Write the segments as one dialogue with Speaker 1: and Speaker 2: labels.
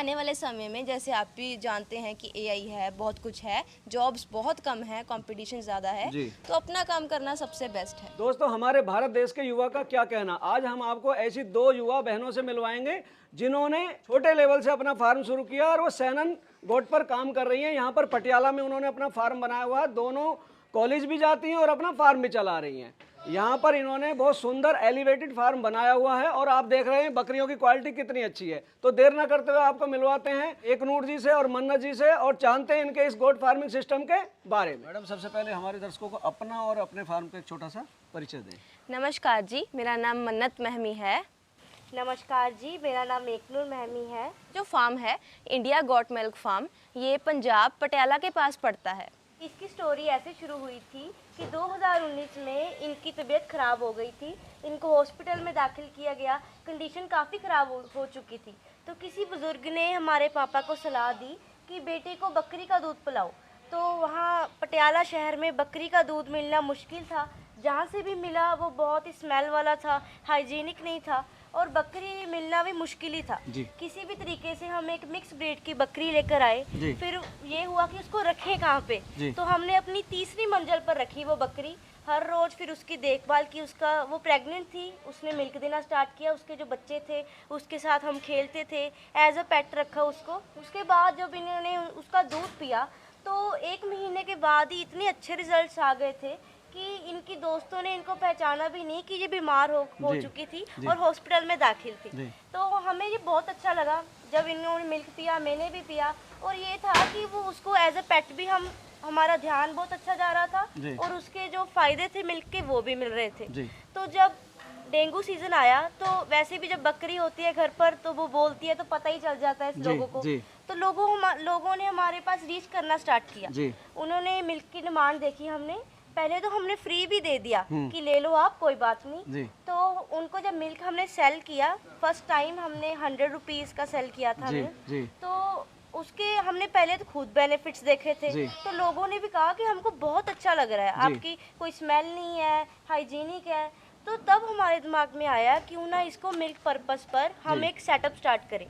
Speaker 1: आने वाले समय में जैसे आप भी जानते हैं कि एआई है, बहुत कुछ है, जॉब्स बहुत कम है, कंपटीशन ज़्यादा है, तो अपना काम करना सबसे बेस्ट है।
Speaker 2: दोस्तों, हमारे भारत देश के युवा का क्या कहना, आज हम आपको ऐसी दो युवा बहनों से मिलवाएंगे जिन्होंने छोटे लेवल से अपना फार्म शुरू किया और वो सैनन गोट पर काम कर रही हैं। यहाँ पर पटियाला में उन्होंने अपना फार्म बनाया हुआ है, दोनों कॉलेज भी जाती हैं और अपना फार्म भी चला रही हैं। यहाँ पर इन्होंने बहुत सुंदर एलिवेटेड फार्म बनाया हुआ है और आप देख रहे हैं बकरियों की क्वालिटी कितनी अच्छी है। तो देर न करते हुए आपको मिलवाते हैं एकनूर जी से और मन्नत जी से और जानते हैं इनके इस गोट फार्मिंग सिस्टम के बारे में। मैडम, सबसे पहले हमारे दर्शकों को अपना और अपने फार्म का एक छोटा सा परिचय दें।
Speaker 1: नमस्कार जी, मेरा नाम मन्नत महमी है।
Speaker 3: नमस्कार जी, मेरा नाम एकनूर महमी है।
Speaker 1: जो फार्म है इंडिया गॉट मिल्क फार्म, ये पंजाब पटियाला के पास पड़ता है।
Speaker 3: इसकी स्टोरी ऐसे शुरू हुई थी कि 2019 में इनकी तबीयत ख़राब हो गई थी। इनको हॉस्पिटल में दाखिल किया गया, कंडीशन काफ़ी ख़राब हो चुकी थी। तो किसी बुज़ुर्ग ने हमारे पापा को सलाह दी कि बेटे को बकरी का दूध पिलाओ। तो वहाँ पटियाला शहर में बकरी का दूध मिलना मुश्किल था, जहाँ से भी मिला वो बहुत ही स्मेल वाला था, हाइजीनिक नहीं था और बकरी मिलना भी मुश्किल ही था। किसी भी तरीके से हम एक मिक्स ब्रीड की बकरी लेकर आए। फिर ये हुआ कि उसको रखें कहाँ पे, तो हमने अपनी तीसरी मंजिल पर रखी वो बकरी। हर रोज़ फिर उसकी देखभाल की। उसका वो प्रेग्नेंट थी, उसने मिल्क देना स्टार्ट किया। उसके जो बच्चे थे उसके साथ हम खेलते थे, एज अ पेट रखा उसको। उसके बाद जब इन्होंने उसका दूध पिया तो 1 महीने के बाद ही इतने अच्छे रिजल्ट्स आ गए थे कि इनकी दोस्तों ने इनको पहचाना भी नहीं कि ये बीमार हो चुकी थी और हॉस्पिटल में दाखिल थी। तो हमें ये बहुत अच्छा लगा जब इन्होंने मिल्क पिया, मैंने भी पिया। और ये था कि वो उसको एज अ पेट भी हमारा ध्यान बहुत अच्छा जा रहा था और उसके जो फायदे थे मिल्क के वो भी मिल रहे थे। तो जब डेंगू सीजन आया तो वैसे भी जब बकरी होती है घर पर तो वो बोलती है तो पता ही चल जाता है लोगों को। तो लोगों ने हमारे पास रीच करना स्टार्ट किया। उन्होंने मिल्क की डिमांड देखी। हमने पहले तो हमने फ्री भी दे दिया कि ले लो आप, कोई बात नहीं। तो उनको जब मिल्क हमने सेल किया, फर्स्ट टाइम हमने 100 रुपीज़ का सेल किया था मिल्क। तो उसके हमने पहले तो खुद बेनिफिट्स देखे थे। तो लोगों ने भी कहा कि हमको बहुत अच्छा लग रहा है, आपकी कोई स्मेल नहीं है, हाइजीनिक है। तो तब हमारे दिमाग में आया क्यों ना इसको मिल्क पर्पस पर हम एक सेटअप स्टार्ट करें,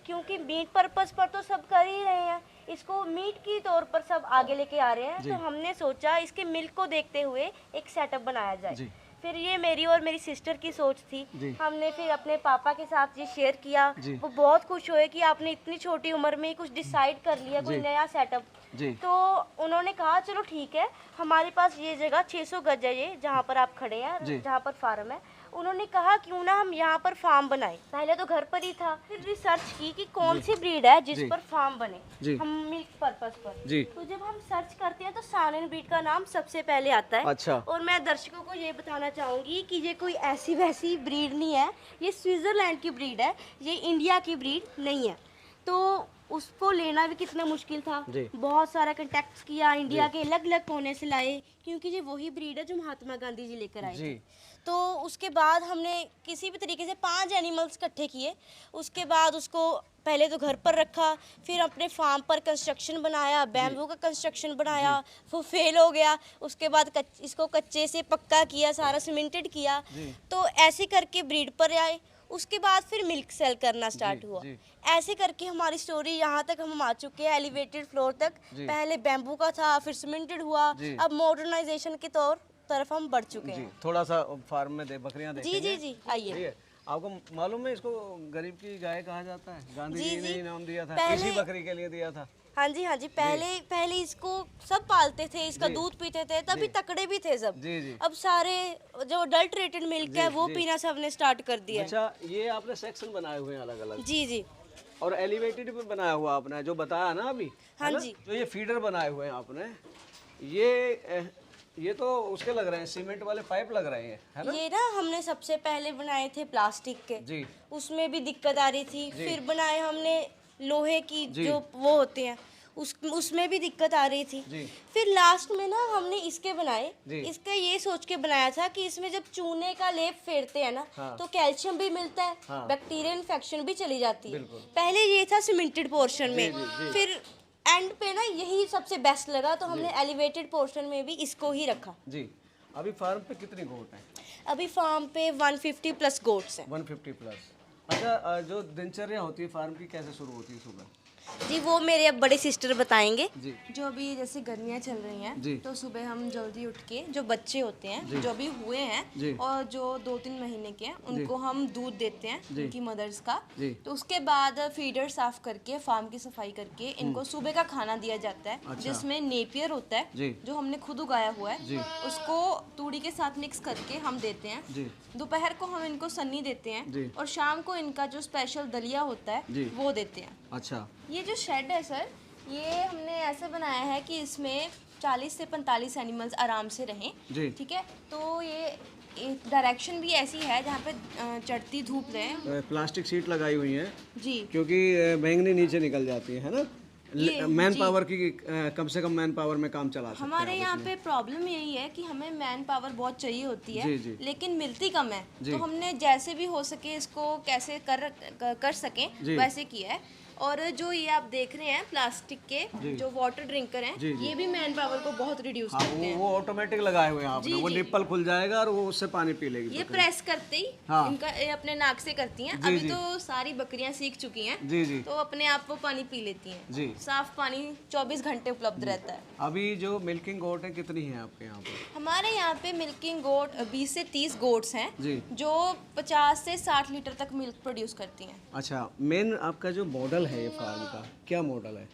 Speaker 3: क्योंकि मीट पर्पस पर तो सब कर ही रहे हैं, इसको मीट की तौर पर सब आगे लेके आ रहे हैं। तो हमने सोचा इसके मिल्क को देखते हुए एक सेटअप बनाया जाए। फिर ये मेरी और मेरी सिस्टर की सोच थी। हमने फिर अपने पापा के साथ ये शेयर किया। वो बहुत खुश हुए कि आपने इतनी छोटी उम्र में कुछ डिसाइड कर लिया, कोई नया सेटअप। तो उन्होंने कहा चलो ठीक है, हमारे पास ये जगह 600 गज है, ये जहाँ पर आप खड़े हैं, जहाँ पर फार्म है। उन्होंने कहा क्यों ना हम यहाँ पर फार्म बनाए। पहले तो घर पर ही था, फिर रिसर्च की कि कौन सी ब्रीड है जिस पर फार्म बने हम मिल्क पर्पस पर। तो जब हम सर्च करते हैं तो सानन ब्रीड का नाम सबसे पहले आता है। अच्छा। और मैं दर्शकों को ये बताना चाहूँगी कि ये कोई ऐसी वैसी ब्रीड नहीं है, ये स्विट्जरलैंड की ब्रीड है, ये इंडिया की ब्रीड नहीं है। तो उसको लेना भी कितना मुश्किल था, बहुत सारा कंटेक्ट किया, इंडिया के अलग अलग कोने से लाए, क्योंकि ये वही ब्रीड है जो महात्मा गांधी जी लेकर आए थे। तो उसके बाद हमने किसी भी तरीके से 5 एनिमल्स इकट्ठे किए। उसके बाद उसको पहले तो घर पर रखा, फिर अपने फार्म पर कंस्ट्रक्शन बनाया, बैम्बू का कंस्ट्रक्शन बनाया, वो फेल हो गया। उसके बाद इसको कच्चे से पक्का किया, सारा सीमेंटेड किया। तो ऐसे करके ब्रीड पर आए। उसके बाद फिर मिल्क सेल करना स्टार्ट हुआ। ऐसे करके हमारी स्टोरी यहाँ तक हम आ चुके हैं, एलिवेटेड फ्लोर तक। पहले बैम्बू का था, फिर सीमेंटेड हुआ, अब मॉडर्नाइजेशन की तरफ हम बढ़ चुके हैं।
Speaker 2: थोड़ा सा फार्म में बकरियां देखेंगे।
Speaker 1: जी आइए।
Speaker 2: आपको मालूम है इसको गरीब की गाय कहा जाता है? गांधी जी ने नाम दिया था, इसी बकरी के लिए दिया था।
Speaker 1: हाँ जी। पहले इसको सब पालते थे, इसका दूध पीते थे, तभी तकड़े भी थे सब। अब सारे जो अडल्ट्रेटेड मिल्क है वो पीना सबने स्टार्ट कर दिया।
Speaker 2: अच्छा, ये आपने सेक्शन बनाए हुए हैं अलग अलग?
Speaker 1: जी।
Speaker 2: और एलिवेटेड भी बनाया हुआ आपने, जो बताया ना अभी।
Speaker 1: हाँ जी।
Speaker 2: जो ये फीडर बनाए हुए हैं आपने, ये तो उसके लग रहे हैं, सीमेंट वाले पाइप लग रहे हैं, है ना?
Speaker 1: ये ना हमने सबसे पहले बनाए थे प्लास्टिक के, उसमें भी दिक्कत आ रही थी। फिर बनाए हमने लोहे की, जो वो होते हैं, उसमें भी दिक्कत आ रही थी। फिर लास्ट में ना हमने इसके बनाए। इसका ये सोच के बनाया था कि इसमें जब चूने का लेप फेरते हैं ना, तो कैल्शियम भी मिलता है, बैक्टीरियल इन्फेक्शन भी चली जाती है। पहले ये था सीमेंटेड पोर्शन में, फिर एंड पे ना यही सबसे बेस्ट लगा, तो हमने एलिवेटेड पोर्शन में भी इसको ही रखा।
Speaker 2: अभी फार्म पे कितनी गोट हैं?
Speaker 1: अभी फार्म पे 150 प्लस गोट्स हैं।
Speaker 2: 150 प्लस। अच्छा, जो दिनचर्या होती है फार्म की कैसे शुरू होती है सुबह?
Speaker 1: जी वो मेरे अब बड़े सिस्टर बताएंगे।
Speaker 2: जी
Speaker 1: जो अभी जैसे गर्मियाँ चल रही हैं
Speaker 2: जी
Speaker 1: तो सुबह हम जल्दी उठ के जो बच्चे होते हैं जो अभी हुए
Speaker 2: जी
Speaker 1: हैं और जो 2-3 महीने के हैं उनको हम दूध देते हैं उनकी मदर्स का।
Speaker 2: जी
Speaker 1: तो उसके बाद फीडर साफ करके फार्म की सफाई करके इनको सुबह का खाना दिया जाता है,
Speaker 2: अच्छा।
Speaker 1: जिसमें नेपियर होता है
Speaker 2: जी
Speaker 1: जो हमने खुद उगाया हुआ
Speaker 2: जी
Speaker 1: है, उसको तूड़ी के साथ मिक्स करके हम देते हैं।
Speaker 2: जी
Speaker 1: दोपहर को हम इनको सन्नी देते
Speaker 2: जी
Speaker 1: हैं और शाम को इनका जो स्पेशल दलिया होता
Speaker 2: जी
Speaker 1: है वो देते हैं।
Speaker 2: अच्छा
Speaker 1: ये जो शेड है सर, ये हमने ऐसे बनाया है कि इसमें 40 से 45 एनिमल्स आराम से रहें।
Speaker 2: जी
Speaker 1: ठीक है, तो ये डायरेक्शन भी ऐसी है जहाँ पे चढ़ती धूप रहे।
Speaker 2: प्लास्टिक शीट लगाई हुई है
Speaker 1: जी
Speaker 2: क्योंकि बैंगनी नीचे निकल जाती है ना। मैन
Speaker 1: जी।
Speaker 2: पावर की कम से कम मैन पावर में काम चला सकते हैं
Speaker 1: हमारे
Speaker 2: आप
Speaker 1: यहाँ
Speaker 2: इसमें।
Speaker 1: पे प्रॉब्लम यही है कि हमें मैन पावर बहुत चाहिए होती है,
Speaker 2: जी, जी।
Speaker 1: लेकिन मिलती कम है।
Speaker 2: जी।
Speaker 1: तो हमने जैसे भी हो सके इसको कैसे कर सकें
Speaker 2: जी।
Speaker 1: वैसे किया है। और जो ये आप देख रहे हैं प्लास्टिक
Speaker 2: जी।
Speaker 1: के जो वाटर ड्रिंकर हैं,
Speaker 2: जी, जी।
Speaker 1: ये भी मैन पावर को बहुत रिड्यूस
Speaker 2: हाँ,
Speaker 1: करते हैं।
Speaker 2: वो ऑटोमेटिक लगाए हुए हैं आपने।
Speaker 1: जी,
Speaker 2: वो
Speaker 1: जी।
Speaker 2: निप्पल खुल जाएगा और वो उससे पानी पी लेगी
Speaker 1: ये
Speaker 2: बकरी।
Speaker 1: प्रेस करते ही
Speaker 2: हाँ।
Speaker 1: इनका ये अपने नाक से करती हैं।
Speaker 2: जी,
Speaker 1: अभी
Speaker 2: जी।
Speaker 1: तो सारी बकरियां सीख चुकी हैं,
Speaker 2: जी जी
Speaker 1: तो अपने आप वो पानी पी लेती हैं।
Speaker 2: जी।
Speaker 1: साफ पानी 24 घंटे उपलब्ध रहता है।
Speaker 2: अभी जो मिल्किंग गोट है कितनी है आपके यहाँ पर?
Speaker 1: हमारे यहाँ पे मिल्किंग गोट 20 से 30 गोट्स हैं
Speaker 2: जी
Speaker 1: जो 50 से 60 लीटर तक मिल्क प्रोड्यूस करती हैं।
Speaker 2: अच्छा, मेन आपका जो मॉडल है ये फार्म का, क्या मॉडल है?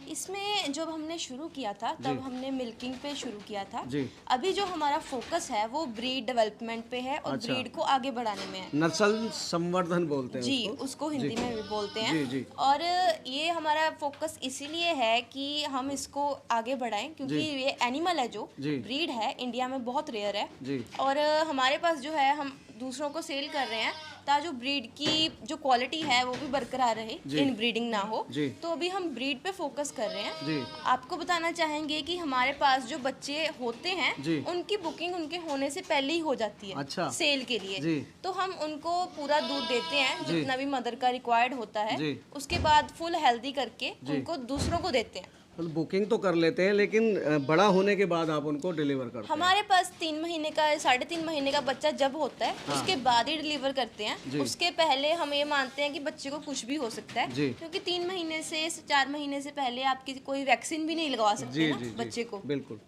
Speaker 1: इसमें जब हमने शुरू किया था तब हमने मिल्किंग पे शुरू किया था।
Speaker 2: जी।
Speaker 1: अभी जो हमारा फोकस है वो ब्रीड डेवलपमेंट पे है और
Speaker 2: अच्छा।
Speaker 1: ब्रीड को आगे बढ़ाने में है।
Speaker 2: नस्ल संवर्धन बोलते हैं
Speaker 1: जी
Speaker 2: उसको।
Speaker 1: उसको हिंदी में भी बोलते हैं।
Speaker 2: जी, जी।
Speaker 1: और ये हमारा फोकस इसीलिए है कि हम इसको आगे बढ़ाएं क्योंकि
Speaker 2: जी।
Speaker 1: ये एनिमल है जो
Speaker 2: जी।
Speaker 1: ब्रीड है इंडिया में बहुत रेयर है।
Speaker 2: जी
Speaker 1: और हमारे पास जो है हम दूसरों को सेल कर रहे हैं ताकि जो ब्रीड की जो क्वालिटी है वो भी बरकरार रहे,
Speaker 2: जी।
Speaker 1: इन ब्रीडिंग ना हो।
Speaker 2: जी।
Speaker 1: तो अभी हम ब्रीड पे फोकस कर रहे हैं।
Speaker 2: जी
Speaker 1: आपको बताना चाहेंगे कि हमारे पास जो बच्चे होते हैं
Speaker 2: जी।
Speaker 1: उनकी बुकिंग उनके होने से पहले ही हो जाती है
Speaker 2: अच्छा।
Speaker 1: सेल के लिए।
Speaker 2: जी।
Speaker 1: तो हम उनको पूरा दूध देते हैं
Speaker 2: जी।
Speaker 1: जितना भी मदर का रिक्वायर्ड होता है।
Speaker 2: जी।
Speaker 1: उसके बाद फुल हेल्दी करके
Speaker 2: जी।
Speaker 1: उनको दूसरों को देते हैं।
Speaker 2: मतलब बुकिंग तो कर लेते हैं लेकिन बड़ा होने के बाद आप उनको डिलीवर करते हैं?
Speaker 1: हमारे पास 3 महीने का 3.5 महीने का बच्चा जब होता है
Speaker 2: हाँ।
Speaker 1: उसके बाद ही डिलीवर करते
Speaker 2: जी।
Speaker 1: हैं। उसके पहले हम ये मानते हैं कि बच्चे को कुछ भी हो सकता है,
Speaker 2: जी।
Speaker 1: क्योंकि 3 महीने से 4 महीने से पहले आप कोई वैक्सीन भी नहीं लगवा सकते
Speaker 2: जी
Speaker 1: ना
Speaker 2: जी जी
Speaker 1: बच्चे को।
Speaker 2: बिल्कुल।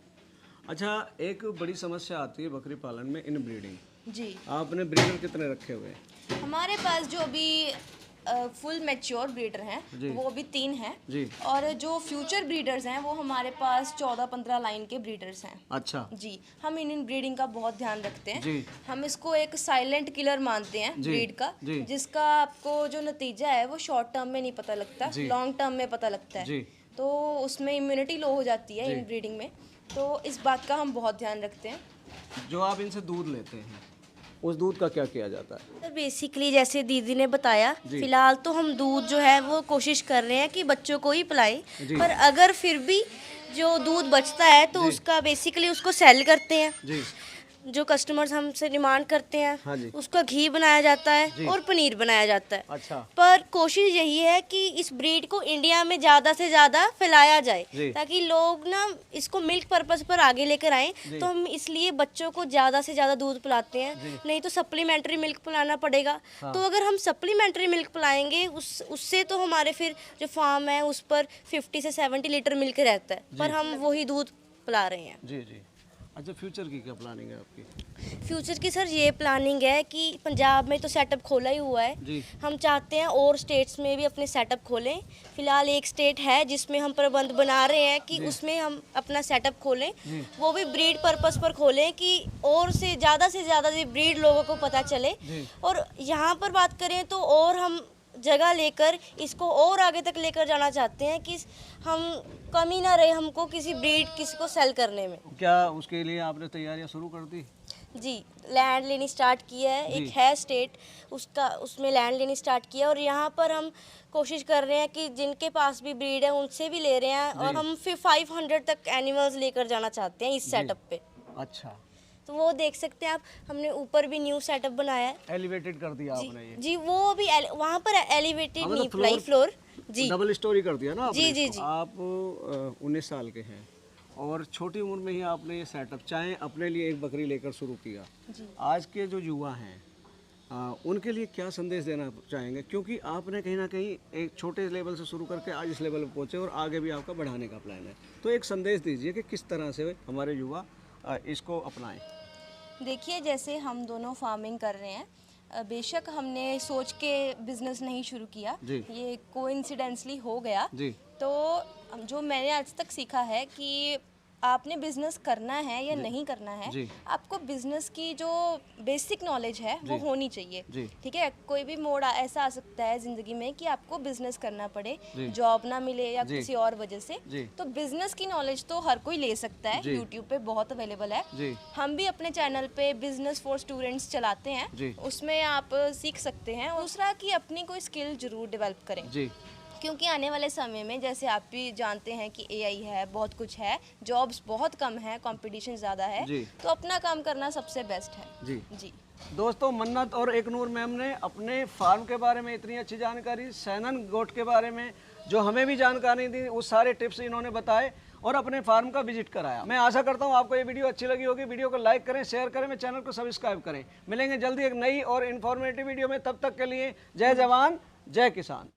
Speaker 2: अच्छा, एक बड़ी समस्या आती है बकरी पालन में, इन ब्रीडिंग।
Speaker 1: जी
Speaker 2: आपने ब्रीडर कितने रखे हुए हैं?
Speaker 1: हमारे पास जो अभी फुल मैच्योर ब्रीडर
Speaker 2: जी।
Speaker 1: हैं वो अभी 3 हैं।
Speaker 2: जी
Speaker 1: और जो फ्यूचर ब्रीडर्स हैं वो हमारे पास 14-15 लाइन के ब्रीडर्स हैं।
Speaker 2: अच्छा
Speaker 1: जी हम इन ब्रीडिंग का बहुत ध्यान रखते हैं।
Speaker 2: जी
Speaker 1: हम इसको एक साइलेंट किलर मानते हैं
Speaker 2: जी,
Speaker 1: ब्रीड का,
Speaker 2: जी।
Speaker 1: जिसका आपको जो नतीजा है वो शॉर्ट टर्म में नहीं पता लगता,
Speaker 2: जी।
Speaker 1: लॉन्ग टर्म में पता लगता है।
Speaker 2: जी
Speaker 1: तो उसमें इम्यूनिटी लो हो जाती है
Speaker 2: जी।
Speaker 1: इन ब्रीडिंग में, तो इस बात का हम बहुत ध्यान रखते हैं।
Speaker 2: जो आप इनसे दूध लेते हैं उस दूध का क्या किया जाता है?
Speaker 1: सर बेसिकली जैसे दीदी ने बताया,
Speaker 2: जी।
Speaker 1: फिलहाल तो हम दूध जो है वो कोशिश कर रहे हैं कि बच्चों को ही पिलाएं,
Speaker 2: जी।
Speaker 1: पर अगर फिर भी जो दूध बचता है तो
Speaker 2: जी।
Speaker 1: उसका बेसिकली उसको सेल करते हैं।
Speaker 2: जी
Speaker 1: जो कस्टमर्स हमसे डिमांड करते हैं
Speaker 2: हाँ जी।
Speaker 1: उसका घी बनाया जाता
Speaker 2: जी।
Speaker 1: है और पनीर बनाया जाता है।
Speaker 2: अच्छा
Speaker 1: पर कोशिश यही है कि इस ब्रीड को इंडिया में ज़्यादा से ज़्यादा फैलाया
Speaker 2: जी।
Speaker 1: जाए ताकि लोग ना इसको मिल्क पर्पस पर आगे लेकर आएं।
Speaker 2: जी।
Speaker 1: तो हम इसलिए बच्चों को ज़्यादा से ज़्यादा दूध पिलाते हैं,
Speaker 2: जी।
Speaker 1: नहीं तो सप्लीमेंट्री मिल्क पिलाना पड़ेगा।
Speaker 2: हाँ।
Speaker 1: तो अगर हम सप्लीमेंट्री मिल्क पिलाएंगे उससे तो हमारे फिर जो फार्म है उस पर 50 से 70 लीटर मिल्क रहता है, पर हम वही दूध पिला रहे हैं।
Speaker 2: जी जी। अच्छा, फ्यूचर की क्या प्लानिंग है आपकी?
Speaker 1: फ्यूचर की सर ये प्लानिंग है कि पंजाब में तो सेटअप खोला ही हुआ है,
Speaker 2: जी
Speaker 1: हम चाहते हैं और स्टेट्स में भी अपने सेटअप खोलें। फिलहाल एक स्टेट है जिसमें हम प्रबंध बना रहे हैं कि उसमें हम अपना सेटअप खोलें,
Speaker 2: जी।
Speaker 1: वो भी ब्रीड पर्पस पर खोलें कि और से ज़्यादा ये ब्रीड लोगों को पता चले।
Speaker 2: जी।
Speaker 1: और यहाँ पर बात करें तो और हम जगह लेकर इसको और आगे तक लेकर जाना चाहते हैं कि हम कमी ना रहे हमको किसी को सेल करने में।
Speaker 2: क्या उसके लिए आपने तैयारियां शुरू कर दी?
Speaker 1: जी लैंड लेनी स्टार्ट किया है,
Speaker 2: जी।
Speaker 1: एक है स्टेट उसमें लैंड लेनी स्टार्ट किया, और यहाँ पर हम कोशिश कर रहे हैं कि जिनके पास भी ब्रीड है उनसे भी ले रहे हैं, और हम फिर 500 तक एनिमल्स लेकर जाना चाहते हैं इस सेटअप पे।
Speaker 2: अच्छा,
Speaker 1: तो वो देख सकते हैं आप, हमने ऊपर भी न्यू सेटअप बनाया है।
Speaker 2: एलिवेटेड कर दिया आपने ये?
Speaker 1: जी वो भी वहाँ पर एलिवेटेड
Speaker 2: मतलब
Speaker 1: नहीं फ्लाई फ्लोर। जी
Speaker 2: डबल स्टोरी कर दिया ना आपने
Speaker 1: जी, जी,
Speaker 2: इसको।
Speaker 1: जी।
Speaker 2: आप 19 साल के हैं और छोटी उम्र में ही आपने ये सेटअप चाहे अपने लिए एक बकरी लेकर शुरू किया।
Speaker 1: जी।
Speaker 2: आज के जो युवा हैं उनके लिए क्या संदेश देना चाहेंगे, क्योंकि आपने कहीं ना कहीं एक छोटे लेवल से शुरू करके आज इस लेवल पर पहुंचे और आगे भी आपका बढ़ाने का प्लान है, तो एक संदेश दीजिए कि किस तरह से हमारे युवा इसको अपनाएं।
Speaker 1: देखिए, जैसे हम दोनों फार्मिंग कर रहे हैं, बेशक हमने सोच के बिजनेस नहीं शुरू किया, ये कोइंसिडेंटली हो गया
Speaker 2: जी।
Speaker 1: तो जो मैंने आज तक सीखा है कि आपने बिजनेस करना है या नहीं करना है, आपको बिजनेस की जो बेसिक नॉलेज है वो होनी चाहिए। ठीक है, कोई भी मोड़ ऐसा आ सकता है जिंदगी में कि आपको बिजनेस करना पड़े, जॉब ना मिले या किसी और वजह से, तो बिजनेस की नॉलेज तो हर कोई ले सकता है, यूट्यूब पे बहुत अवेलेबल है। हम भी अपने चैनल पे बिजनेस फॉर स्टूडेंट्स चलाते हैं, उसमें आप सीख सकते हैं। दूसरा कि अपनी कोई स्किल जरूर डेवलप करें, क्योंकि आने वाले समय में जैसे आप भी जानते हैं कि एआई है, बहुत कुछ है, जॉब्स बहुत कम है, कंपटीशन ज़्यादा है, तो अपना काम करना सबसे बेस्ट है। जी
Speaker 2: दोस्तों, मन्नत और एक नूर मैम ने अपने फार्म के बारे में इतनी अच्छी जानकारी, सैनन गोट के बारे में जो हमें भी जानकारी दी, उस सारे टिप्स इन्होंने बताए और अपने फार्म का विजिट कराया। मैं आशा करता हूँ आपको ये वीडियो अच्छी लगी होगी। वीडियो को लाइक करें, शेयर करें, मेरे चैनल को सब्सक्राइब करें। मिलेंगे जल्दी एक नई और इन्फॉर्मेटिव वीडियो में, तब तक के लिए जय जवान जय किसान।